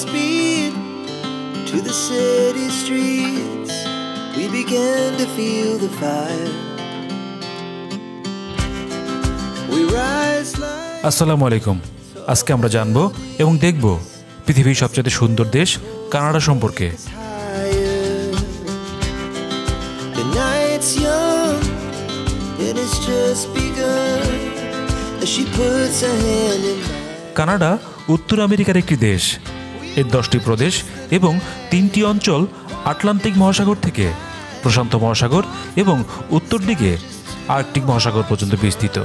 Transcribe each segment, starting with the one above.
speed to the city streets. We began to feel the fire. We rise like আসসালামু আলাইকুম। আজকে আমরা জানবো এবং দেখব পৃথিবীর সবচেয়ে সুন্দর দেশ কানাডা সম্পর্কে। the night's young and it's just begun as she puts her hand in mine. Canada উত্তর আমেরিকার একটি দেশ। এর 10টি প্রদেশ এবং 3টি অঞ্চল আটলান্টিক মহাসাগর থেকে প্রশান্ত মহাসাগর এবং উত্তর দিকে আর্কটিক মহাসাগর পর্যন্ত বিস্তৃত।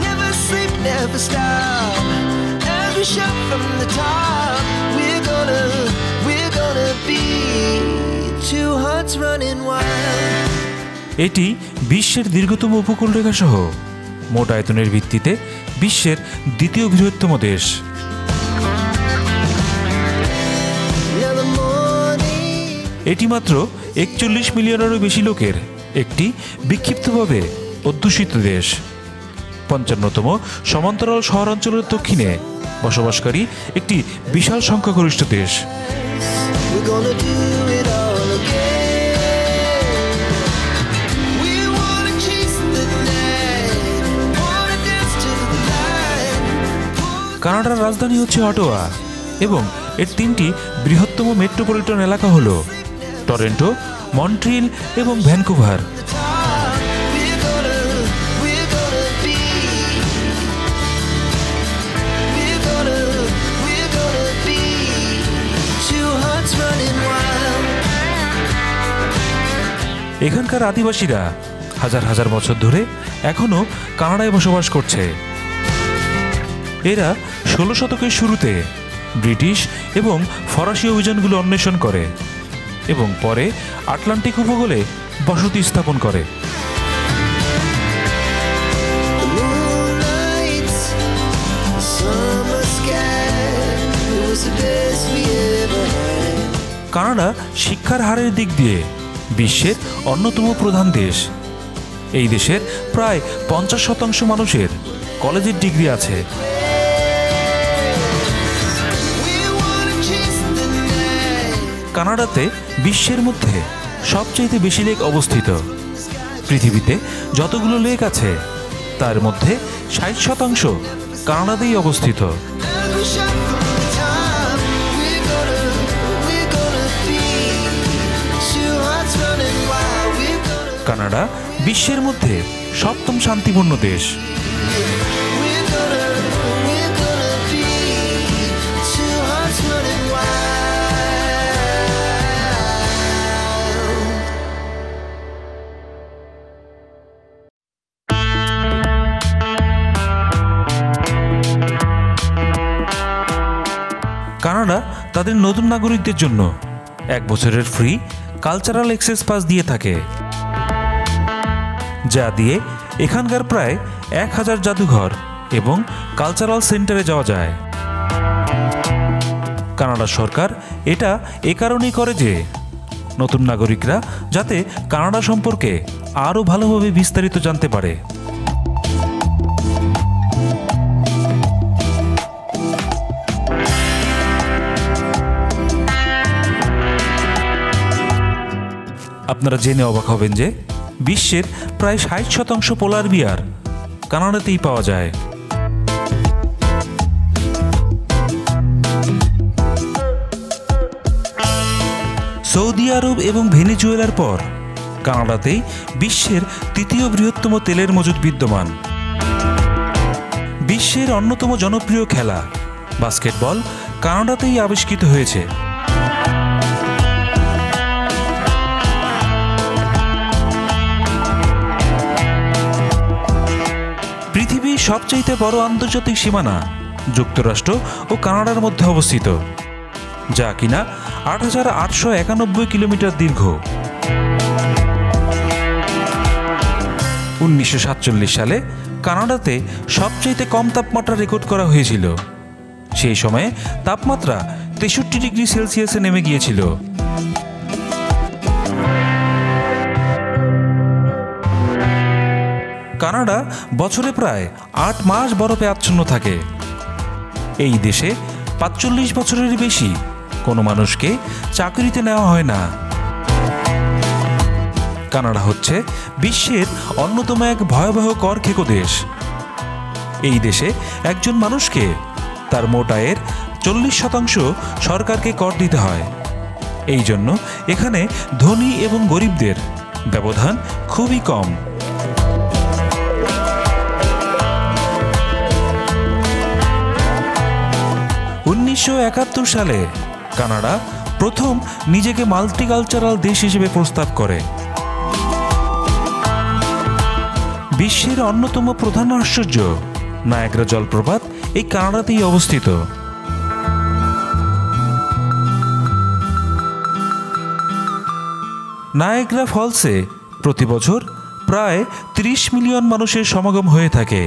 Never sleep, never stop. Every shot from the top. We're gonna be two hearts running wild. এটি বিশ্বের দীর্ঘতম উপকূলরেখা সহ মোট আয়তনের ভিত্তিতে বিশ্বের দ্বিতীয় বৃহত্তম দেশ। এটি মাত্র 41 মিলিয়নেরও বেশি লোকের একটি বিক্ষিপ্তভাবে অধ্যুষিত দেশ। 55তম সমান্তরাল শহরাঞ্চলের দক্ষিণে বসবাসকারী একটি বিশাল সংখ্যাগরিষ্ঠ দেশ। We're gonna do it all again. We wanna chase the night. Wanna dance to the light. কানাডার রাজধানী হচ্ছে অটোয়া এবং এর 3টি বৃহত্তম মেট্রোপলিটন এলাকা হল টরন্টো, মন্ট্রিল এবং Vancouver. We're gonna be. We're gonna be two hearts running wild. এখানকার আদিবাসীরা হাজার হাজার বছর ধরে এখনও কানাডায় বসবাস করছে। এরা 16 শতকের শুরুতে ব্রিটিশ এবং ফরাসি অভিযানগুলো অন্বেষণ করে এবং পরে আটলান্টিক উপকূলে বসতি স্থাপন করে। The moonlights, the summer sky, it was the best we ever had. Canada শিক্ষার হারের দিক দিয়ে বিশ্বের অন্যতম প্রধান দেশ। এই দেশের প্রায় 50% মানুষের কলেজের ডিগ্রি আছে। We wanna chase the night. কানাডাতে বিশ্বের মধ্যে সবচেয়ে বেশি লেক অবস্থিত। পৃথিবীতে যতগুলো লেক আছে তার মধ্যে 60% কানাডাতেই অবস্থিত। Every shot from the top. We're gonna be two hearts running wild. We're gonna Canada বিশ্বের মধ্যে 7ম শান্তিপূর্ণ দেশ। be two hearts running wild. Canada তাদের নতুন নাগরিকদের জন্য 1 বছরের ফ্রি কালচারাল অ্যাক্সেস পাস দিয়ে থাকে, যা দিয়ে এখানকার প্রায় 1000 জাদুঘর এবং কালচারাল সেন্টারে যাওয়া যায়। কানাডা সরকার এটা এ কারণেই করে যে নতুন নাগরিকরা যাতে কানাডা সম্পর্কে আরও ভালোভাবে বিস্তারিত জানতে পারে। আপনারা জেনে অবাক হবেন যে বিশ্বের প্রায় 60% পোলার বিয়ার কানাডাতেই পাওয়া যায়। সৌদি আরব এবং ভেনেজুয়েলার পর কানাডাতেই বিশ্বের 3য় বৃহত্তম তেলের মজুদ বিদ্যমান। বিশ্বের অন্যতম জনপ্রিয় খেলা বাস্কেটবল কানাডাতেই আবিষ্কৃত হয়েছে। পৃথিবীর সবচেয়ে বড় আন্তর্জাতিক সীমানা যুক্তরাষ্ট্র ও কানাডার মধ্যে অবস্থিত, যা কিনা 8891 কিলোমিটার দীর্ঘ। 1947 সালে কানাডাতে সবচেয়ে কম তাপমাত্রা রেকর্ড করা হয়েছিল। সেই সময়ে তাপমাত্রা 63 ডিগ্রি সেলসিয়াসে নেমে গিয়েছিল। কানাডা বছরে প্রায় 8 মাস বরফে আচ্ছন্ন থাকে। এই দেশে ৪৫ বছরের বেশি কোনো মানুষকে চাকরিতে নেওয়া হয় না। কানাডা হচ্ছে বিশ্বের অন্যতম এক ভয়াবহ কর খেকো দেশ। এই দেশে একজন মানুষকে তার মোট আয়ের ৪০% সরকারকে কর দিতে হয়। এই জন্য এখানে ধনী এবং গরিবদের ব্যবধান খুবই কম। ১৯৭১ সালে কানাডা প্রথম নিজেকে মাল্টিকালচারাল দেশ হিসেবে প্রস্তাব করে। বিশ্বের অন্যতম প্রধান আশ্চর্য নায়াগ্রা জলপ্রপাত এই কানাডাতেই অবস্থিত। নায়াগ্রা ফলসে প্রতি বছর প্রায় ৩০ মিলিয়ন মানুষের সমাগম হয়ে থাকে।